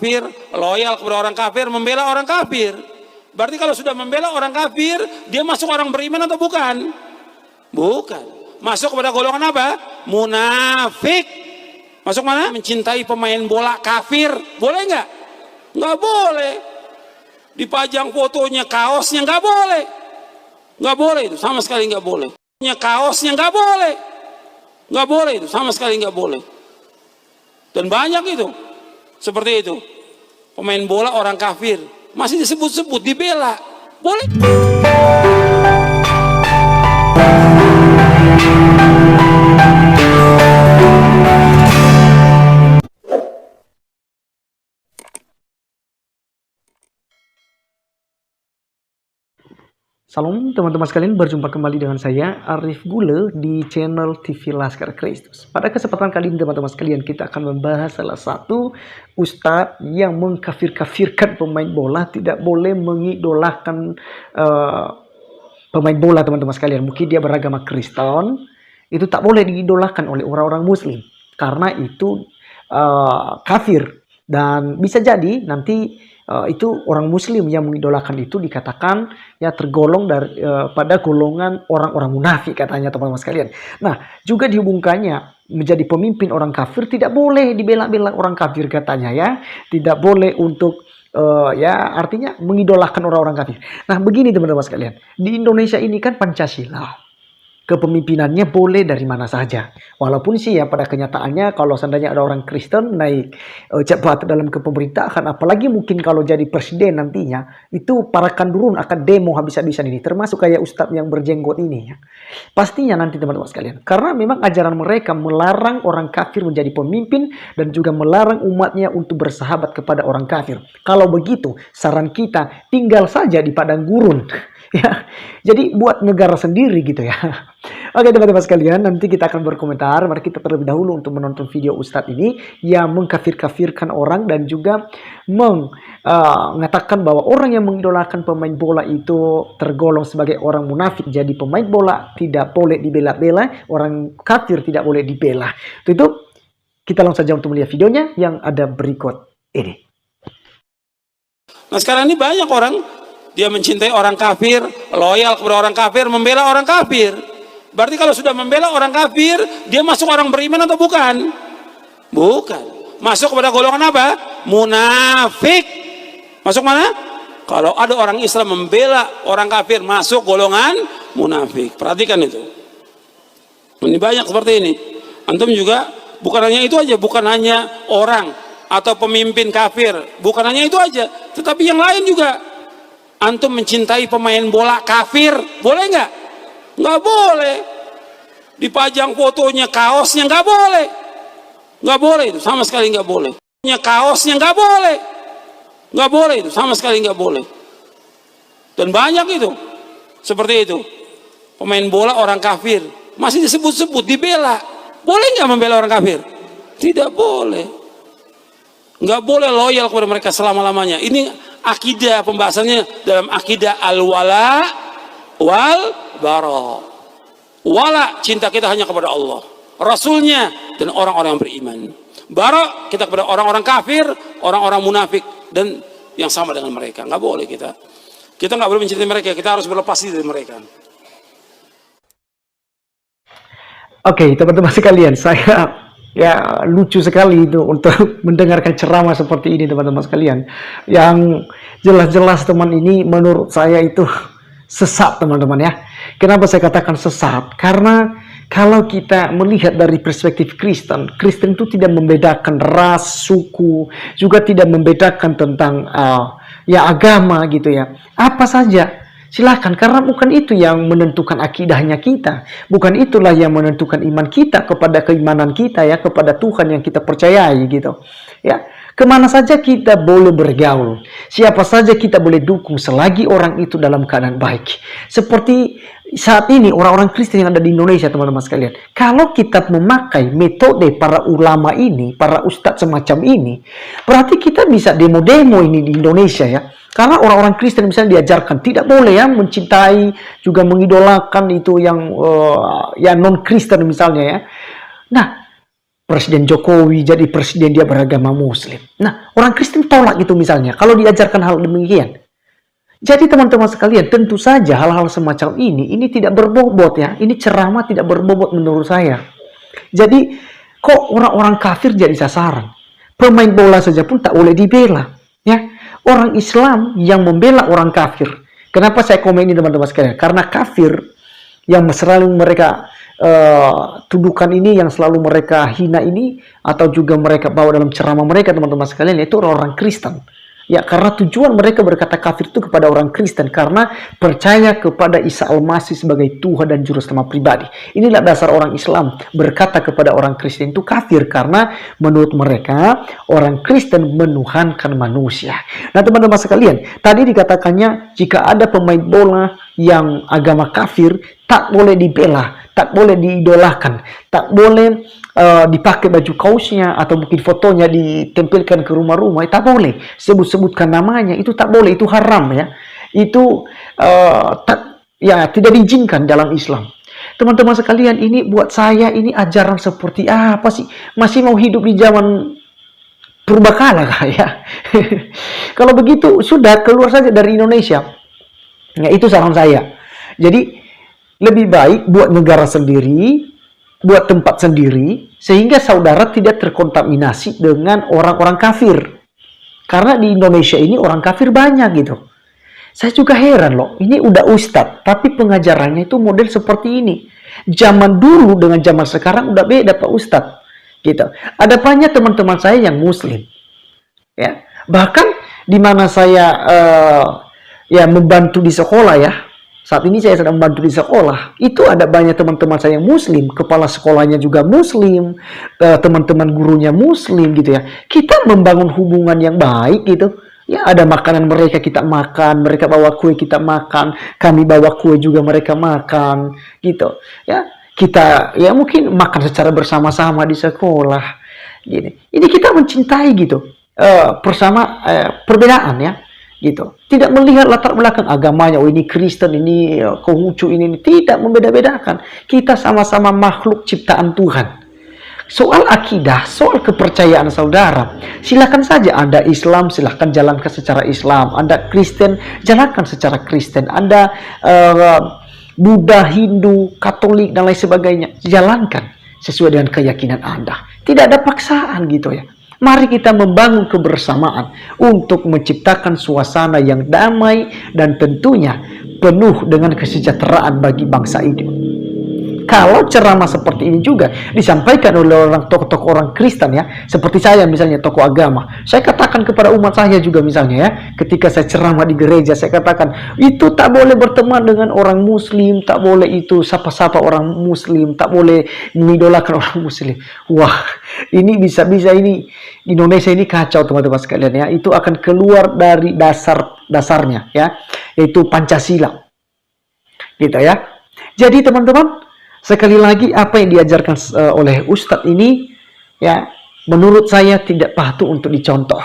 kafir, loyal kepada orang kafir, membela orang kafir. Berarti kalau sudah membela orang kafir, dia masuk orang beriman atau bukan? Bukan. Masuk kepada golongan apa? Munafik. Masuk mana? Mencintai pemain bola kafir. Boleh nggak? Nggak boleh. Dipajang fotonya, kaosnya nggak boleh. Nggak boleh itu, sama sekali nggak boleh. Kaosnya nggak boleh. Nggak boleh itu, sama sekali nggak boleh. Dan banyak itu. Seperti itu. Pemain bola orang kafir. Masih disebut-sebut, dibela. Boleh. Salam teman-teman sekalian, berjumpa kembali dengan saya Arif Gule di channel TV Laskar Kristus. Pada kesempatan kali ini teman-teman sekalian, kita akan membahas salah satu ustadz yang mengkafir-kafirkan pemain bola, tidak boleh mengidolakan pemain bola teman-teman sekalian. Mungkin dia beragama Kristen, itu tak boleh diidolakan oleh orang-orang Muslim karena itu kafir. Dan bisa jadi nanti itu orang Muslim yang mengidolakan itu dikatakan ya tergolong dari pada golongan orang-orang munafik katanya teman-teman sekalian. Nah, juga dihubungkannya menjadi pemimpin orang kafir tidak boleh dibela-bela orang kafir katanya ya. Tidak boleh untuk ya artinya mengidolakan orang-orang kafir. Nah, begini teman-teman sekalian. Di Indonesia ini kan Pancasila. Kepemimpinannya boleh dari mana saja. Walaupun sih ya pada kenyataannya kalau seandainya ada orang Kristen naik cepat dalam kepemerintahan, apalagi mungkin kalau jadi presiden nantinya, itu para kandurun akan demo habis-habisan ini. Termasuk kayak ustadz yang berjenggot ini ya. Pastinya nanti teman-teman sekalian. Karena memang ajaran mereka melarang orang kafir menjadi pemimpin dan juga melarang umatnya untuk bersahabat kepada orang kafir. Kalau begitu, saran kita tinggal saja di padang gurun. Ya, jadi buat negara sendiri gitu ya. Oke teman-teman sekalian, nanti kita akan berkomentar. Mari kita terlebih dahulu untuk menonton video Ustadz ini yang mengkafir-kafirkan orang dan juga mengatakan bahwa orang yang mengidolakan pemain bola itu tergolong sebagai orang munafik. Jadi pemain bola tidak boleh dibela-bela, orang kafir tidak boleh dibela. Itu kita langsung saja untuk melihat videonya yang ada berikut ini. Nah sekarang ini banyak orang, dia mencintai orang kafir, loyal kepada orang kafir, membela orang kafir. Berarti kalau sudah membela orang kafir, dia masuk orang beriman atau bukan? Bukan. Masuk kepada golongan apa? Munafik. Masuk mana? Kalau ada orang Islam membela orang kafir, masuk golongan munafik. Perhatikan itu. Ini banyak seperti ini. Antum juga, bukan hanya itu aja, bukan hanya orang atau pemimpin kafir, bukan hanya itu aja, tetapi yang lain juga. Antum mencintai pemain bola kafir, boleh nggak? Nggak boleh. Dipajang fotonya, kaosnya nggak boleh. Nggak boleh itu, sama sekali nggak boleh. Kaosnya nggak boleh. Nggak boleh itu, sama sekali nggak boleh. Dan banyak itu, seperti itu. Pemain bola orang kafir, masih disebut-sebut, dibela. Boleh nggak membela orang kafir? Tidak boleh. Nggak boleh loyal kepada mereka selama-lamanya. Ini akidah, pembahasannya dalam akidah al-wala wal bara. Wala, cinta kita hanya kepada Allah, Rasulnya, dan orang-orang yang beriman. Bara, kita kepada orang-orang kafir, orang-orang munafik, dan yang sama dengan mereka. Nggak boleh kita. Kita nggak boleh mencintai mereka, kita harus berlepas diri dari mereka. Oke, teman-teman sekalian, saya ya lucu sekali itu untuk mendengarkan ceramah seperti ini teman-teman sekalian. Yang jelas-jelas teman ini menurut saya itu sesat teman-teman ya. Kenapa saya katakan sesat? Karena kalau kita melihat dari perspektif Kristen, Kristen itu tidak membedakan ras, suku, juga tidak membedakan tentang ya agama gitu ya. Apa saja silahkan, karena bukan itu yang menentukan akidahnya kita. Bukan itulah yang menentukan iman kita kepada keimanan kita ya, kepada Tuhan yang kita percayai gitu. Ya, kemana saja kita boleh bergaul. Siapa saja kita boleh dukung selagi orang itu dalam keadaan baik. Seperti saat ini orang-orang Kristen yang ada di Indonesia teman-teman sekalian. Kalau kita memakai metode para ulama ini, para ustadz semacam ini, berarti kita bisa demo-demo ini di Indonesia ya. Karena orang-orang Kristen misalnya diajarkan tidak boleh ya mencintai, juga mengidolakan itu yang ya non-Kristen misalnya ya. Nah, Presiden Jokowi jadi presiden dia beragama Muslim. Nah, orang Kristen tolak itu misalnya, kalau diajarkan hal demikian. Jadi teman-teman sekalian, tentu saja hal-hal semacam ini tidak berbobot ya. Ini ceramah tidak berbobot menurut saya. Jadi, kok orang-orang kafir jadi sasaran? Pemain bola saja pun tak boleh dibela. Ya, orang Islam yang membela orang kafir. Kenapa saya komen ini teman-teman sekalian? Karena kafir yang selalu mereka tuduhkan ini, yang selalu mereka hina ini, atau juga mereka bawa dalam ceramah mereka teman-teman sekalian, yaitu orang-orang Kristen. Ya, karena tujuan mereka berkata kafir itu kepada orang Kristen karena percaya kepada Isa Al-Masih sebagai Tuhan dan Juru Selamat pribadi. Inilah dasar orang Islam berkata kepada orang Kristen itu kafir karena menurut mereka orang Kristen menuhankan manusia. Nah, teman-teman sekalian, tadi dikatakannya jika ada pemain bola yang agama kafir tak boleh dibela, tak boleh diidolakan, tak boleh dipakai baju kaosnya atau mungkin fotonya ditempelkan ke rumah-rumah, tak boleh sebut-sebutkan namanya, itu tak boleh, itu haram ya, itu tidak diizinkan dalam Islam. Teman-teman sekalian, ini buat saya ini ajaran seperti apa sih? Masih mau hidup di zaman purbakala kah ya? Kalau begitu sudah keluar saja dari Indonesia. Ya, itu saran saya. Jadi lebih baik buat negara sendiri, buat tempat sendiri, sehingga saudara tidak terkontaminasi dengan orang-orang kafir. Karena di Indonesia ini orang kafir banyak gitu. Saya juga heran loh, ini udah ustadz, tapi pengajarannya itu model seperti ini. Zaman dulu dengan zaman sekarang udah beda Pak Ustadz. Gitu. Ada banyak teman-teman saya yang Muslim. Ya, bahkan di mana saya membantu di sekolah ya. Saat ini saya sedang membantu di sekolah. Itu ada banyak teman-teman saya yang Muslim. Kepala sekolahnya juga Muslim. Teman-teman gurunya Muslim gitu ya. Kita membangun hubungan yang baik gitu. Ya, ada makanan mereka kita makan. Mereka bawa kue kita makan. Kami bawa kue juga mereka makan. Gitu. Ya, kita ya mungkin makan secara bersama-sama di sekolah. Gini. Ini kita mencintai gitu. Perbedaan ya. Gitu. Tidak melihat latar belakang agamanya, oh ini Kristen, ini Konghucu, ini tidak membeda-bedakan. Kita sama-sama makhluk ciptaan Tuhan. Soal akidah, soal kepercayaan saudara, silakan saja Anda Islam, silakan jalankan secara Islam. Anda Kristen, jalankan secara Kristen. Anda Buddha, Hindu, Katolik dan lain sebagainya, jalankan sesuai dengan keyakinan Anda. Tidak ada paksaan gitu ya. Mari kita membangun kebersamaan untuk menciptakan suasana yang damai dan tentunya penuh dengan kesejahteraan bagi bangsa ini. Kalau ceramah seperti ini juga disampaikan oleh orang tokoh-tokoh orang Kristen ya, seperti saya misalnya tokoh agama, saya katakan kepada umat saya juga misalnya ya, ketika saya ceramah di gereja, saya katakan itu tak boleh berteman dengan orang Muslim, tak boleh itu sapa-sapa orang Muslim, tak boleh mengidolakan orang Muslim. Wah, ini bisa-bisa ini Indonesia ini kacau teman-teman sekalian ya. Itu akan keluar dari dasarnya ya, yaitu Pancasila. Gitu ya. Jadi teman-teman, sekali lagi apa yang diajarkan oleh Ustadz ini ya, menurut saya tidak patut untuk dicontoh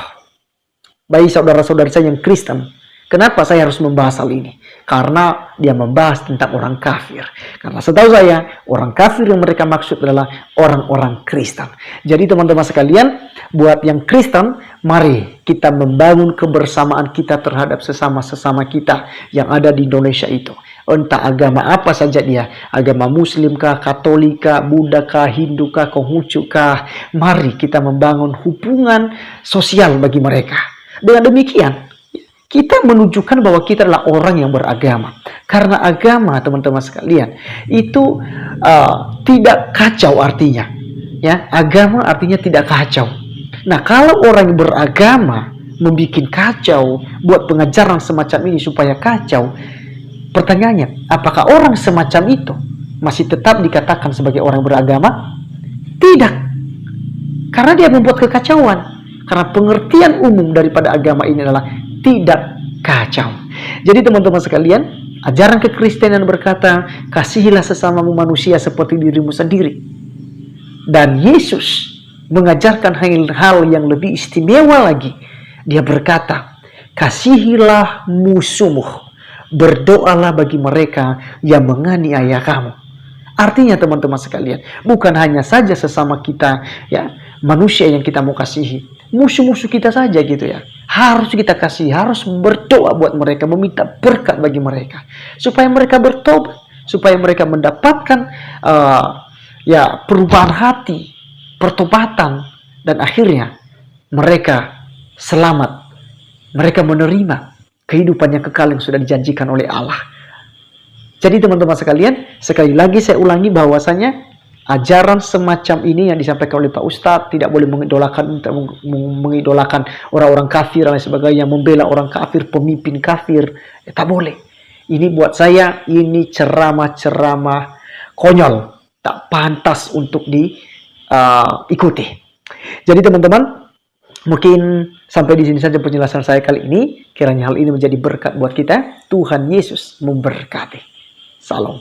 bagi saudara-saudara saya yang Kristen. Kenapa saya harus membahas hal ini? Karena dia membahas tentang orang kafir. Karena setahu saya, orang kafir yang mereka maksud adalah orang-orang Kristen. Jadi teman-teman sekalian, buat yang Kristen, mari kita membangun kebersamaan kita terhadap sesama-sesama kita yang ada di Indonesia itu. Entah agama apa saja dia, agama Muslim kah, Katolik kah, Buddha kah, Hindu kah, Konghucu kah, mari kita membangun hubungan sosial bagi mereka. Dengan demikian, kita menunjukkan bahwa kita adalah orang yang beragama. Karena agama, teman-teman sekalian, itu tidak kacau artinya. Ya, agama artinya tidak kacau. Nah, kalau orang yang beragama membuat kacau, buat pengajaran semacam ini supaya kacau, pertanyaannya, apakah orang semacam itu masih tetap dikatakan sebagai orang beragama? Tidak. Karena dia membuat kekacauan. Karena pengertian umum daripada agama ini adalah tidak kacau. Jadi teman-teman sekalian, ajaran kekristenan berkata, kasihilah sesamamu manusia seperti dirimu sendiri. Dan Yesus mengajarkan hal yang lebih istimewa lagi. Dia berkata, kasihilah musuhmu. Berdoalah bagi mereka yang menganiaya kamu. Artinya teman-teman sekalian, bukan hanya saja sesama kita, ya, manusia yang kita mau kasihi, musuh-musuh kita saja gitu ya, harus kita kasih, harus berdoa buat mereka, meminta berkat bagi mereka, supaya mereka bertobat, supaya mereka mendapatkan ya, perubahan hati, pertobatan, dan akhirnya mereka selamat, mereka menerima kehidupan yang kekal yang sudah dijanjikan oleh Allah. Jadi teman-teman sekalian, sekali lagi saya ulangi bahwasanya ajaran semacam ini yang disampaikan oleh Pak Ustadz, tidak boleh mengidolakan orang-orang kafir dan sebagainya, membela orang kafir, pemimpin kafir, tak boleh. Ini buat saya, ini ceramah-ceramah konyol, tak pantas untuk diikuti. Jadi teman-teman, mungkin sampai di sini saja penjelasan saya kali ini. Kiranya hal ini menjadi berkat buat kita. Tuhan Yesus memberkati. Salam.